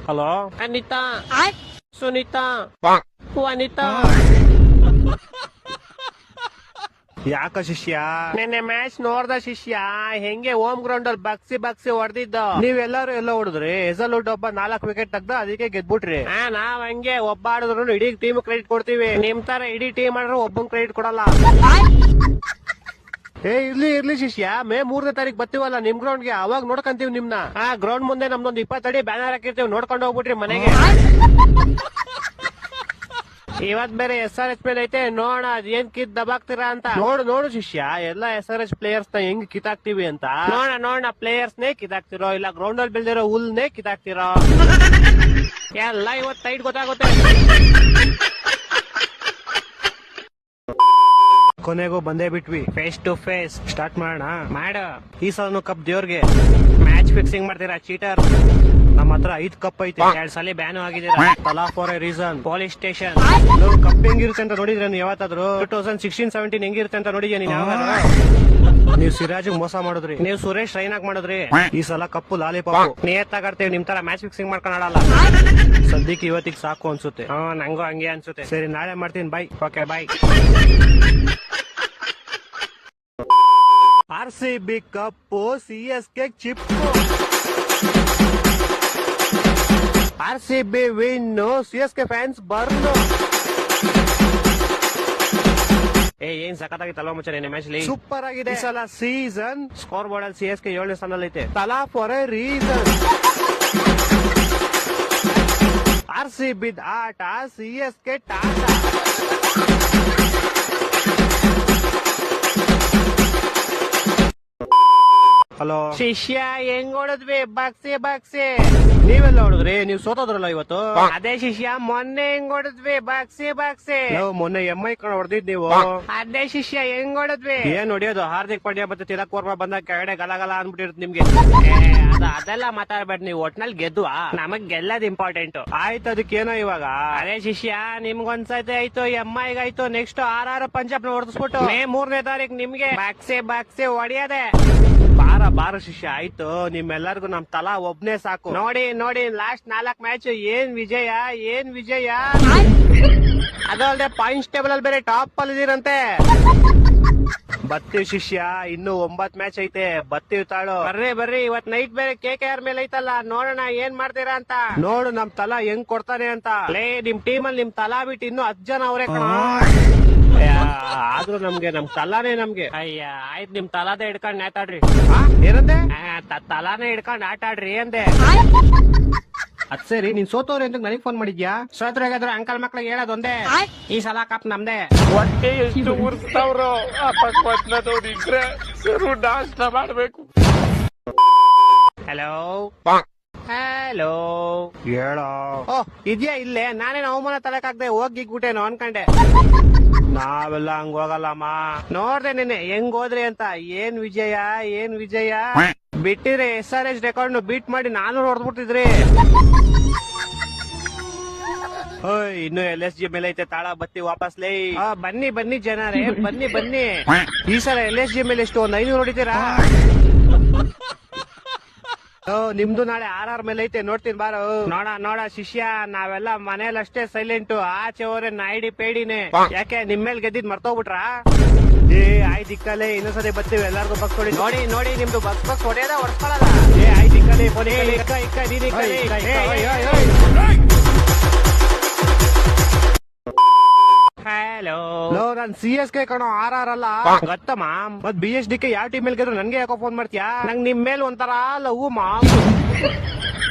Hello Anita, Sunita, ವನಿತಾ. ಯಾಕ ಶಿಷ್ಯ ನಿನ್ನೆ ಮ್ಯಾಚ್ ನೋಡ್ದ ಶಿಷ್ಯ? ಹೆಂಗೆ ಹೋಮ್ ಗ್ರೌಂಡ್ ಅಲ್ಲಿ ಬಗ್ಸಿ ಹೊಡೆದಿದ್ದು. ನೀವೆಲ್ಲರೂ ಎಲ್ಲ ಹೊಡೆದ್ರಿ. ಹೆಸಲ್ವುಡ್ ಒಬ್ಬ 4 ವಿಕೆಟ್ ತೆಗ್ದ, ಅದಕ್ಕೆ ಗೆದ್ಬಿಟ್ರಿ. ನಾವ್ ಹಂಗೆ ಒಬ್ಬ ಆಡಿದ್ರು ಇಡೀ ಟೀಮ್ ಕ್ರೆಡಿಟ್ ಕೊಡ್ತೀವಿ. ನಿಮ್ ತರ ಇಡೀ ಟೀಮ್ ಆಡಿದ್ರು ಒಬ್ಬನ್ ಕ್ರೆಡಿಟ್ ಕೊಡಲ್ಲ. ಇರ್ಲಿ ಶಿಷ್ಯ, ಮೇ 3ನೇ ತಾರೀಕು ಬರ್ತೀವಲ್ಲ ನಿಮ್ ಗ್ರೌಂಡ್ ಗೆ, ಅವಾಗ ನೋಡ್ಕಂತೀವಿ ನಿಮ್ನ. ಗ್ರೌಂಡ್ ಮುಂದೆ ನಮ್ದೊಂದು 20 ಅಡಿ ಬ್ಯಾನರ್ ಹಾಕಿರ್ತೀವಿ, ನೋಡ್ಕೊಂಡು ಹೋಗ್ಬಿಟ್ರಿ ಮನೆಗೆ. ಇವತ್ ಬೇರೆ SRH ಮೇಲೆ ಐತೆ, ನೋಡ ಅದೇನ್ ಕಿತ್ ದಬಾಕ್ತೀರಾ ಅಂತ. ನೋಡು ಶಿಷ್ಯ, ಎಲ್ಲಾ SRH ಪ್ಲೇಯರ್ಸ್ ನ ಹೆಂಗ್ ಕಿತ್ತಾಕ್ತಿವಿ ಅಂತ. ನೋಡ ಪ್ಲೇಯರ್ಸ್ ನೇ ಕಿತ್ತಾಕ್ತಿರೋ, ಇಲ್ಲ ಗ್ರೌಂಡ್ ಅಲ್ಲಿ ಬೆಳೆದಿರೋ ಹುಲ್ನೇ ಕಿತ್ತಾಕ್ತಿರೋ ಎಲ್ಲ ಇವತ್ ಟೈಟ್ ಗೊತ್ತಾಗುತ್ತೆ. ಕೊನೆಗೂ ಬಂದೇ ಬಿಟ್ವಿ, ಫೇಸ್ ಟು ಫೇಸ್. ಸ್ಟಾರ್ಟ್ ಮಾಡೋಣ. ಈ ಸಲ ಕಪ್ ದೇವ್ರಿಗೆ. ಮ್ಯಾಚ್ ಫಿಕ್ಸಿಂಗ್ ಮಾಡ್ತೀರಾ ಚೀಟರ್? ನಮ್ಮ ಹತ್ರ 5 ಕಪ್ ಐತೆ, 2 ಸಲ ಬ್ಯಾನ್ ಆಗಿದ್ದೀರಾ. ತಲಾ for A reason. Police station. Cup ಹೆಂಗಿರುತ್ತೆ ಅಂತ ನೋಡಿದ್ರೆ ನೀವು ಯಾವತ್ತಾದ್ರು? 2016-17 ಹೆಂಗಿರುತ್ತೆ ಅಂತ ನೋಡಿದ್ಯಾ ನೀನ್ ಯಾವಾಗ? ನೀವು ಸಿರಾಜ್ ಮೋಸ ಮಾಡಿದ್ರಿ, ನೀವು ಸುರೇಶ್ ರೈನಾಗ್ ಮಾಡಿದ್ರಿ. ಈ ಸಲ ಕಪ್ಪು ಲಾಲಿಪಾಪ್. ನಿಯತ್ತಾಗಾಡ್ತೇವೆ, ನಿಮ್ ತರ ಮ್ಯಾಚ್ ಫಿಕ್ಸಿಂಗ್ ಮಾಡ್ಕೊಂಡಲ್ಲ. ಸದ್ಯಕ್ಕೆ ಇವತ್ತಿಗೆ ಸಾಕು ಅನ್ಸುತ್ತೆ. ನಂಗೂ ಹಂಗೆ ಅನ್ಸುತ್ತೆ. ಸರಿ, ನಾಳೆ ಮಾಡ್ತೀನಿ. Bye. Okay, bye. RCB cup, CSK ಚಿಪ್ಪು. RCB win, CSK fans burn. ಏನ್ ಸಖತ್ತಾಗಿತ್ತಲ್ವ ಮಚ್ಚ ನಿನ್ನೆ ಮ್ಯಾಚ್ ಅಲ್ಲಿ? ಸೂಪರ್ ಆಗಿದೆ. ಈ ಸಲ ಸೀಸನ್ ಸ್ಕೋರ್ ಬೋರ್ಡ್ ಅಲ್ಲಿ CSK 7ನೇ ಸ್ಥಾನದಲ್ಲಿ ಐತೆ. ತಲಾ ಫಾರ್ ಎ ರೀಸನ್. RCB ಆಟ, CSK ಟಾಟಾ. ಹಲೋ ಶಿಷ್ಯ, ಹೆಂಗ್ ಹೊಡದ್ವಿ? ಬಗ್ಸಿ. ನೀವೆಲ್ಲ ಹೊಡದ್ರಿ? ನೀವ್ ಸೋತೋದ್ರಲ್ಲ ಇವತ್ತು. ಅದೇ ಶಿಷ್ಯ, ಮೊನ್ನೆ ಹೆಂಗ್ ಹೊಡದ್ವಿ? ಬಗ್ಸಿ. ಮೊನ್ನೆ MI ಕಣ ಹೊಡೆದಿದ್ ನೀವು. ಅದೇ ಶಿಷ್ಯ, ಹೆಂಗ್ ಹೊಡದ್ವಿ? ಏನ್ ಹೊಡಿಯೋದು? ಹಾರ್ದಿಕ್ ಪಾಂಡ್ಯ ಮತ್ತೆ ತಿಲಕ್ ವರ್ಮಾ ಬಂದಾಗ ಕೆಳಗಡೆ ಗಲಗಲ ಅನ್ಬಿಟ್ಟಿರುತ್ತೆ ನಿಮ್ಗೆ. ಅದೆಲ್ಲ ಮಾತಾಡ್ಬೇಡ ನೀವು. ಒಟ್ನಲ್ಲಿ ಗೆದ್ವಾ, ನಮಗ್ ಗೆಲ್ಲದ್ ಇಂಪಾರ್ಟೆಂಟ್. ಆಯ್ತು, ಅದಕ್ಕೇನೋ ಇವಾಗ? ಅದೇ ಶಿಷ್ಯ, ನಿಮ್ಗೊಂದ್ಸತಿ ಆಯ್ತು, MI ಗಾಯ್ತು, ನೆಕ್ಸ್ಟ್ RR ಪಂಜಾಬ್ ನ ಹೊಡೆದ್ಬಿಟ್ಟು ಮೇ 3ನೇ ತಾರೀಕು ನಿಮ್ಗೆ ಬಗ್ಸಿ ಹೊಡಿಯದೆ. ಬಾರ ಶಿಷ್ಯ, ಆಯ್ತು. ನಿಮ್ಮೆಲ್ಲರಿಗೂ ನಮ್ ತಲಾ ಒಬ್ನೇ ಸಾಕು. ನೋಡಿ ಲಾಸ್ಟ್ 4 ಮ್ಯಾಚ್ ಏನ್ ವಿಜಯ. ಅದಲ್ಲದೆ ಪಾಯಿಂಟ್ಸ್ ಟೇಬಲ್ ಅಲ್ಲಿ ಬೇರೆ ಟಾಪ್ ಅಲ್ಲಿ ಇದೀರಂತೆ. ಬರ್ತೀವಿ ಶಿಷ್ಯ, ಇನ್ನು 9 ಮ್ಯಾಚ್ ಐತೆ. ಬರ್ತೀವಿ ತಾಳು. ಬರ್ರಿ. ಇವತ್ ನೈಟ್ ಬೇರೆ KKR ಮೇಲೆ ಐತಲ್ಲ, ನೋಡೋಣ ಏನ್ ಮಾಡ್ತೀರಾ ಅಂತ. ನೋಡು ನಮ್ ತಲಾ ಹೆಂಗ್ ಕೊಡ್ತಾನೆ ಅಂತ. ನಿಮ್ ಟೀಮ್ ಅಲ್ಲಿ ನಿಮ್ ತಲಾ ಬಿಟ್ಟು ಇನ್ನು 10 ಜನ ಅವ್ರೆ ಕಣ. ಆದ್ರೂ ನಮ್ ತಲಾನೇ ನಮ್ಗೆ. ಆಯ್ತು, ನಿಮ್ ತಲಾದ ಹಿಡ್ಕೊಂಡ್ ಆಟಾಡ್ರಿ. ಏನಂದೆ? ತಲಾನೇ ಹಿಡ್ಕೊಂಡ್ ಆಟಾಡ್ರಿ ಅಂದೆ. ಅದ್ ಸರಿ, ನೀನ್ ಸೋತವ್ರೆ ಅಂತ ನನಗ್ ಫೋನ್ ಮಾಡಿದ್ಯಾ? ಸೋತ್ರಾಗಾದ್ರೆ ಅಂಕಲ್ ಮಕ್ಳಿಗೆ ಹೇಳೋದೊಂದೇ, ಈ ಸಲ ಕಪ್ ನಮ್ದೆ. ಹೊಟ್ಟೆ ಎಷ್ಟು ಉರ್ಸ್ತಾವ್ರೋ ಇದ್ರೆ ನಾಷ್ಟ ಮಾಡ್ಬೇಕು. ಹಲೋ ಹೇಳೋ. ಇದ್ಯಾ ಇಲ್ಲೇ? ನಾನೇನು ಅವಮಾನ ತಲೆಕಾಗ್ದೆ ಹೋಗಿಗ್ಬಿಟ್ಟೇನೋ ಅನ್ಕಂಡೆ. ನಾವೆಲ್ಲ ಹಂಗ ಹೋಗಲ್ಲಮ್ಮ. ನೋಡ್ದೆ ನಿನ್ನೆ ಹೆಂಗ್ ಹೋದ್ರಿ ಅಂತ. ಏನ್ ವಿಜಯ. ಬಿಟ್ಟಿದ್ರೆ SRH ರೆಕಾರ್ಡ್ ಬೀಟ್ ಮಾಡಿ 400 ಹೊಡೆದ್ಬಿಟ್ಟಿದ್ರಿ. ಇನ್ನು LSG ಮೇಲೆ ಐತೆ ತಾಳ. ಬತ್ತಿ ವಾಪಸ್ ಲೇ. ಬನ್ನಿ ಜನರೇ, ಬನ್ನಿ. ಈ ಸಲ LSG ಮೇಲೆ ಎಷ್ಟು? 1 500 ಹೊಡಿತೀರಾ? ನಿಮ್ದು ನಾಳೆ RR ಮೇಲೆ ಐತೆ, ನೋಡ್ತೀನಿ ಬಾರೋ. ನೋಡ ಶಿಷ್ಯ, ನಾವೆಲ್ಲ ಮನೇಲಿ ಅಷ್ಟೇ ಸೈಲೆಂಟ್. ಆಚೆ ಹೋದ್ರೆ ನಾಯ್ಡಿ ಪೇಡಿನೇ. ಯಾಕೆ ನಿಮ್ ಮೇಲೆ ಗೆದ್ದಿದ್ ಮರ್ತೋಗ್ಬಿಟ್ರಾ? ಆಯ್ತು ಇಕ್ಕಲೆ, ಇನ್ನೊಂದ್ಸರಿ ಬರ್ತೀವಿ. ಎಲ್ಲಾರ್ಗು ಬಸ್ ಹೊಡಿ. ನೋಡಿ ನಿಮ್ದು ಬಸ್ ಹೊಡೆಯೋದ ಹೊಡ್ಕೊಳಲ್ಲ. ಆಯ್ತು ಇಕ್ಕಲೆ. ಹಲೋ, ನಾನ್ CSK ಕಣೋ, RR ಅಲ್ಲ. ಗೊತ್ತಮ್ಮ. ಮತ್ BSDK ಯಾವ ಟೀಮ್ ಮೇಲೆ ಗೆದ್ರು ನನ್ಗೆ ಯಾಕೋ ಫೋನ್ ಮಾಡ್ತೀಯಾ? ನಂಗ್ ನಿಮ್ ಮೇಲೆ ಒಂಥರ ಲವ್ ಮಾಮ್.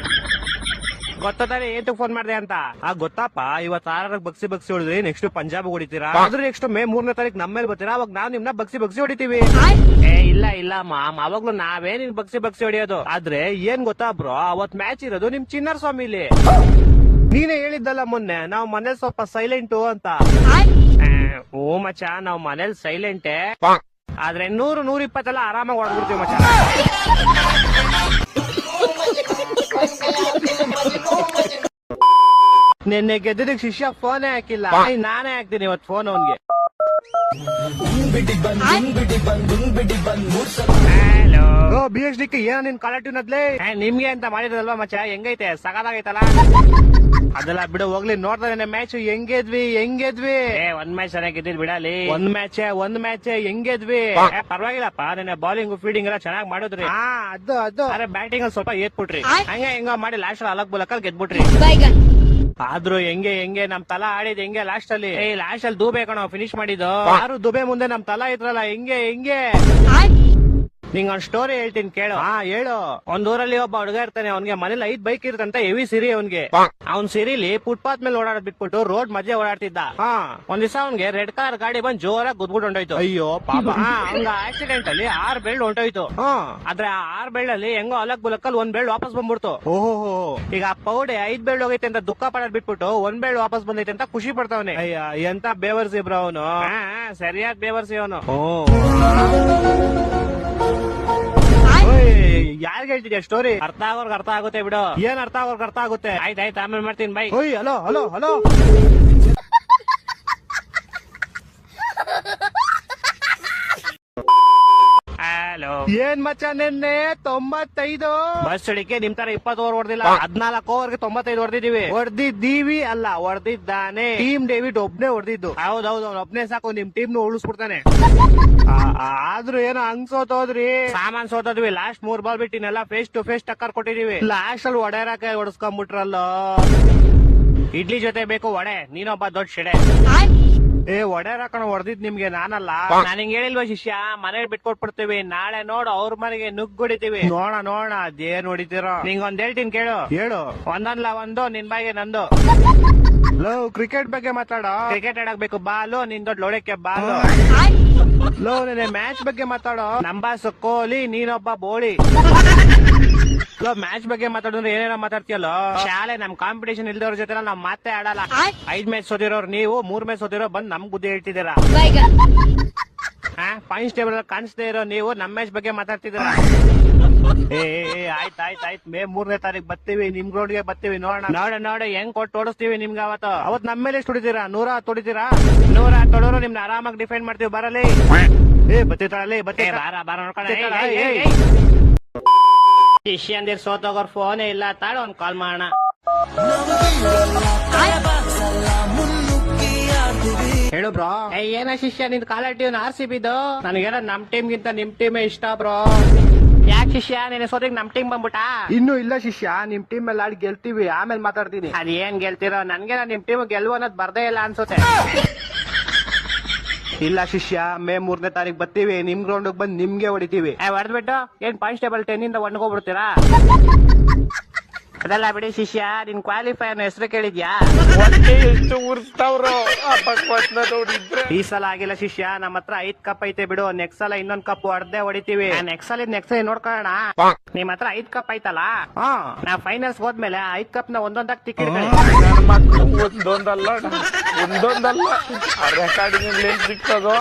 ಗೊತ್ತಾನೆ ಏನ್ ಫೋನ್ ಮಾಡ್ದೆ ಅಂತ? ಗೊತ್ತಪ್ಪ. ಇವತ್ತು RR ಬಗ್ಸಿ ಹೊಡಿದ್ರಿ, ನೆಕ್ಸ್ಟ್ ಪಂಜಾಬ್ ಹೊಡಿತೀರಾ. ಆದ್ರೆ ನೆಕ್ಸ್ಟ್ ಮೇ 3ನೇ ತಾರೀಕು ನಮ್ಮ ಮೇಲೆ ಬರ್ತೀರಾ, ಅವಾಗ ನಾವ್ ನಿಮ್ನ ಬಗ್ಸಿ ಹೊಡಿತೀವಿ. ಇಲ್ಲ ಮಾಮ್, ಅವಾಗ್ಲೂ ನಾವೇ ನಿನ್ ಬಗ್ಸಿ ಹೊಡಿಯೋದು. ಆದ್ರೆ ಏನ್ ಗೊತ್ತಾ ಬ್ರೋ, ಅವತ್ ಮ್ಯಾಚ್ ಇರೋದು ನಿಮ್ ಚಿನ್ನರ್ ಸ್ವಾಮಿಲಿ. ನೀನೇ ಹೇಳಿದ್ದಲ್ಲ ಮೊನ್ನೆ, ನಾವ್ ಮನೇಲಿ ಸ್ವಲ್ಪ ಸೈಲೆಂಟು ಅಂತ. ಓ ಮಚ್ಚ, ನಾವ್ ಮನೇಲಿ ಸೈಲೆಂಟೇ. ಆದ್ರೆ 100-120 ಎಲ್ಲ ಆರಾಮಾಗಿ ಹೊಡ್ಬಿಡ್ತೀವಿ ಮಚ್ಚ. ನಿನ್ನೆ ಗೆದ್ದಿದ್ದಕ್ಕೆ ಶಿಷ್ಯ ಫೋನೇ ಹಾಕಿಲ್ಲ. ನಾನೇ ಹಾಕ್ತೀನಿ ಇವತ್ತು ಫೋನ್ ಅವನ್ಗೆ. ಹಲೋ BHD ಏನ ನಿನ್ ಕಾಲಟಿವ್ ನದ್ಲೆ ನಿಮ್ಗೆ ಅಂತ ಮಾಡಿದ್ರಲ್ವಾ ಮಚ್ಚ, ಹೆಂಗೈತೆ ಸಗದಾಗೈತಲ್ಲ. ಅದೆಲ್ಲ ಬಿಡು ಹೋಗ್ಲಿ, ನೋಡ್ತಾನೆ ಮ್ಯಾಚ್ ಹೆಂಗೆದ್ವಿ. ಒಂದ್ ಮ್ಯಾಚ್ ಚೆನ್ನಾಗಿದ್ದಿದ್ ಬಿಡಲಿ, ಒಂದ್ ಮ್ಯಾಚ್ ಹೆಂಗೆದ್ವಿ. ಪರವಾಗಿಲ್ಲಪ್ಪ, ನಿನ್ನೆ ಬಾಲಿಂಗ್ ಫೀಲ್ಡಿಂಗ್ ಎಲ್ಲ ಚೆನ್ನಾಗಿ ಮಾಡಿದ್ರಿ. ಅದು ಅರೆ ಬ್ಯಾಟಿಂಗ್ ಅಲ್ಲಿ ಸ್ವಲ್ಪ ಏತ್ಬಿಟ್ರಿ, ಹೆಂಗ ಮಾಡಿ ಲಾಸ್ಟ್ ಅಲಕ್ ಬುಲಕಲ್ ಗೆದ್ಬಿಟ್ರಿ. ಆದ್ರೂ ಹೆಂಗೆ ನಮ್ ತಲಾ ಆಡಿದ್ ಹೆಂಗೆ ಲಾಸ್ಟ್ ಅಲ್ಲಿ ದುಬೆ ಕಣ ಫಿನಿಶ್ ಮಾಡಿದ್ದು. ಯಾರು ದುಬೆ ಮುಂದೆ ನಮ್ ತಲಾ ಇದ್ರಲ್ಲ, ಹೆಂಗೆ ನಿಂಗ್ ಒಂದ್ ಸ್ಟೋರಿ ಹೇಳ್ತೀನಿ ಕೇಳು. ಹೇಳು. ಒಂದ್ ಊರಲ್ಲಿ ಒಬ್ಬ ಹುಡುಗ ಇರ್ತಾನೆ, ಅವ್ನಿಗೆ ಮನೇಲಿ 5 ಬೈಕ್ ಇರುತ್ತಂತ, ಹೆವಿ ಸಿರಿ ಅವ್ನಿಗೆ. ಅವ್ನ್ ಸಿರಿಲಿ ಫುಟ್ಪಾತ್ ಮೇಲೆ ಓಡಾಡ್ ಬಿಟ್ಬಿಟ್ಟು ರೋಡ್ ಮಧ್ಯೆ ಓಡಾಡ್ತಿದ್ದ. ಒಂದ್ ದಿವಸ ಅವ್ನಿಗೆ ರೆಡ್ ಕಾರ್ ಗಾಡಿ ಬಂದ್ ಜೋರಾಗಿ ಗುದ್ಬಿಟ್ಟು ಹೊಂಟೋಯ್ತು. ಅಯ್ಯೋ ಪಾಪ, ಅವ್ನ ಆಕ್ಸಿಡೆಂಟ್ ಅಲ್ಲಿ 6 ಬೆಳ್ಳು ಹೊಂಟೋಯ್ತು. ಆದ್ರೆ ಆ 6 ಬೆಳ್ಳಲ್ಲಿ ಹೆಂಗೋ ಅಲಕ್ ಬುಲಕ್ಕಲ್ಲಿ 1 ಬೆಳ್ಳು ವಾಪಸ್ ಬಂದ್ಬಿಡ್ತು. ಓಹೋ, ಈಗ ಆ ಪೌಡೆ 5 ಬೆಳ್ಳು ಹೋಗೈತೆ ಅಂತ ದುಃಖ ಪಡೋದ್ ಬಿಟ್ಬಿಟ್ಟು 1 ಬೆಳ್ಳು ವಾಪಸ್ ಬಂದೈತೆ ಅಂತ ಖುಷಿ ಪಡ್ತಾವನೆ. ಅಯ್ಯ ಎಂತ ಬೇವರ್ಸಿ ಬ್ರೋ ಅವನು, ಸರಿಯಾದ ಬೇವರ್ಸಿ ಅವನು. ಯಾರಿಗೆ ಹೇಳ್ತಿದ್ಯಾ ಸ್ಟೋರಿ? ಅರ್ಥ ಆಗೋರ್ಗೆ ಅರ್ಥ ಆಗುತ್ತೆ ಬಿಡು. ಏನ್ ಅರ್ಥ ಆಗೋರ್ಗೆ ಅರ್ಥ ಆಗುತ್ತೆ. ಆಯ್ತಾಯ್ತು, ಆಮೇಲೆ ಮಾಡ್ತೀನಿ ಬೈ. ಹಲೋ ಏನ್ ಮಚ್ಚ, ನಿನ್ನೆ 95 ಬಸ್ ಹಿಡಿಕೆ ನಿಮ್ ತರ 20 ಓವರ್ ಹೊಡೆದಿಲ್ಲ, 14 ಓವರ್ಗೆ 95 ಹೊಡೆದಿದ್ದೀವಿ ಅಲ್ಲ, ಹೊಡೆದಿದ್ದಾನೆ. ಟೀಮ್ ಡೇವಿಡ್ ಒಬ್ನೇ ಹೊಡೆದಿದ್ದು. ಹೌದೌದು, ಅವ್ನು ಒಬ್ನೇ ಸಾಕು ನಿಮ್ ಟೀಮ್ ನು ಉಳಿಸ್ಬಿಡ್ತಾನೆ. ಆದ್ರೂ ಏನೋ ಹಂಗ್ ಸೋತೋದ್ರಿ, ಸಾಮಾನ್ ಸೋತೋದ್ವಿ. ಲಾಸ್ಟ್ 3 ಬಾಲ್ ಬಿಟ್ಟಿನೆಲ್ಲ ಫೇಸ್ ಟು ಫೇಸ್ ಟಕ್ಕರ್ ಕೊಟ್ಟಿದೀವಿ. ಲಾಸ್ಟ್ ಅಲ್ಲಿ ಒಡೆಯರಕ್ಕೆ ಹೊಡೆಸ್ಕೊಂಡ್ಬಿಟ್ರಲ್ಲ. ಇಡ್ಲಿ ಜೊತೆ ಬೇಕು ವಡೆ, ನೀನೊಬ್ಬ ದೊಡ್ಡ ಶೆಡೆ. ಒಡೆಯರ್ ಹಾಕೊಂಡು ಹೊಡೆದಿದ್ ನಿಮ್ಗೆ ನಾನಲ್ಲ. ನಾನು ಹಿಂಗ್ ಹೇಳಿಲ್ವಾ ಶಿಷ್ಯ, ಮನೇಲಿ ಬಿಟ್ಕೊಟ್ಬಿಡ್ತೀವಿ, ನಾಳೆ ನೋಡು ಅವ್ರ ಮನೆಗೆ ನುಗ್ಗುಡಿತೀವಿ. ನೋಡ ಅದೇನ್ ಹೊಡಿತೀರೋ. ನಿಂಗೊಂದ್ ಹೇಳ್ತೀನಿ ಕೇಳು. ಹೇಳು. ಒಂದಲ್ಲ ಒಂದು, ನಿನ್ ಬಾಯಿಗೆ ನಂದು. ಕ್ರಿಕೆಟ್ ಬಗ್ಗೆ ಮಾತಾಡೋ. ಕ್ರಿಕೆಟ್ ಆಡಕ್ ಬೇಕು ಬಾಲು, ನಿನ್ ದೊಡ್ಡ ಲೋಡಕ್ಕೆ ಬಾಲು. ನೆನೆ ಮ್ಯಾಚ್ ಬಗ್ಗೆ ಮಾತಾಡೋ. ನಂಬಾಸ್ ಕೊಹ್ಲಿ, ನೀನೊಬ್ಬ ಬೋಳಿ. ಮ್ಯಾಚ್ ಬಗ್ಗೆ ಮಾತಾಡಿದ್ರೆ ಏನೇನೋ ಮಾತಾಡ್ತೀಯಲ್ಲ. ಶಾಲೆ ನಮ್ ಕಾಂಪಿಟೇಷನ್ ಇಲ್ದವ್ರ ಜೊತೆ ನಾವ್ ಮಾತೇ ಆಡಲ್ಲ. 5 ಮ್ಯಾಚ್ ಸೋತಿರೋರು ನೀವು, 3 ಮ್ಯಾಚ್ ಸೋತಿರೋ ಬಂದ್ ನಮ್ ಬುದ್ಧಿ ಹೇಳ್ತಿದ್ದೀರಾ. ಪಾಯಿಂಟ್ಸ್ ಟೇಬಲ್ ಕಾಣಿಸ್ದೇ ಇರೋ ನೀವು ನಮ್ ಮ್ಯಾಚ್ ಬಗ್ಗೆ ಮಾತಾಡ್ತಿದ್ದೀರಾ. ಆಯ್ತಾಯ್ತು, ಮೇ 3ನೇ ತಾರೀಕು ಬರ್ತೀವಿ, ನಿಮ್ ರೋಡ್ಗೆ ಬರ್ತೀವಿ. ನೋಡ ಹೆಂಗ್ ಕೊಟ್ಟು ಓಡಿಸ್ತೀವಿ ನಿಮ್ಗೆ. ಅವತ್ ನಮ್ಮ ಮೇಲೆ ಎಷ್ಟು ಹೊಡಿತೀರಾ? 100 ಹೊಡಿತೀರಾ? 100 ತೊಡೋರು ನಿಮ್ನ ಆರಾಮಾಗಿ ಡಿಫೈನ್ ಮಾಡ್ತೀವಿ. ಬರಲಿ ಬತ್ತಿ ಬಾರ ನೋಡ್ಕೊಳ್ಳಿ. ಶಿಷ್ಯಂದಿರ್ ಸೋತೋಗೋರ್ ಫೋನೇ ಇಲ್ಲ, ತಾಳು ಒಂದ್ ಕಾಲ್ ಮಾಡೋಣ. ಹೇಳು ಬ್ರೋ. ಏನ ಶಿಷ್ಯ, ನಿನ್ ಕಾಲ ಟೀಮ್ RCB ನನಗೇನ ನಮ್ ಟೀಮ್ ಗಿಂತ ನಿಮ್ ಟೀಮೇ ಇಷ್ಟ ಬ್ರೋ. ಯಾಕೆ ಶಿಷ್ಯ, ನೀನ್ ಸೋತಿಗೆ ನಮ್ ಟೀಮ್ ಬಂದ್ಬಿಟ್ಟಾ? ಇನ್ನೂ ಇಲ್ಲ ಶಿಷ್ಯ, ನಿಮ್ ಟೀಮ್ ಮೇಲೆ ಆಡಿ ಗೆಲ್ತೀವಿ, ಆಮೇಲೆ ಮಾತಾಡ್ತೀನಿ. ಅದೇನ್ ಗೆಲ್ತಿರೋ, ನನ್ಗೆ ನಿಮ್ ಟೀಮ್ ಗೆಲ್ವು ಅನ್ನೋದು ಬರ್ದೇ ಇಲ್ಲ ಅನ್ಸುತ್ತೆ. ಇಲ್ಲ ಶಿಷ್ಯ, ಮೇ 3ನೇ ತಾರೀಕು ಬರ್ತೀವಿ, ನಿಮ್ ಗ್ರೌಂಡ್ ಬಂದ್ ನಿಮ್ಗೆ ಹೊಡಿತೀವಿ. ಹೊಡೆದ್ಬಿಟ್ಟು ಏನ್ ಕಾನ್ಸ್ಟೇಬಲ್ 10 ಇಂದ ಒಣ್ಗೋಗ್ಬಿಡ್ತೀರಾ? ಅದೆಲ್ಲ ಬಿಡಿ ಶಿಷ್ಯ, ನಿನ್ ಕ್ವಾಲಿಫೈ ಅನ್ನೋ ಹೆಸರು ಕೇಳಿದ್ಯಾ? ಎಷ್ಟು ಉರ್ಸ್ತಾವ್ರೋ ನೋಡಿದ್ರೆ. ಈ ಸಲ ಆಗಿಲ್ಲ ಶಿಷ್ಯ, ನಮ್ಮ ಹತ್ರ 5 ಕಪ್ ಐತೆ ಬಿಡು. ನೆಕ್ಸ್ಟ್ ಸಲ ಇನ್ನೊಂದ್ ಕಪ್ ಹೊಡೆದೇ ಹೊಡಿತೀವಿ. ನೆಕ್ಸ್ಟ್ ಸಲ ನೋಡ್ಕೊಳ್ಳೋಣ. ನಿಮ್ ಹತ್ರ 5 ಕಪ್ ಐತಲ್ಲ, ನಾವ್ ಫೈನಲ್ಸ್ ಹೋದ್ಮೇಲೆ 5 ಕಪ್ ನ ಒಂದೊಂದಾಗಿ ತಿಕ್ಕಿಡ್ಕೊಳ್ಳಿ. ಒಂದೊಂದಲ್ಲ ರೆಕಾರ್ಡಿಂಗ್ ಸಿಗ್ತದೋ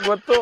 ಗೊತ್ತು.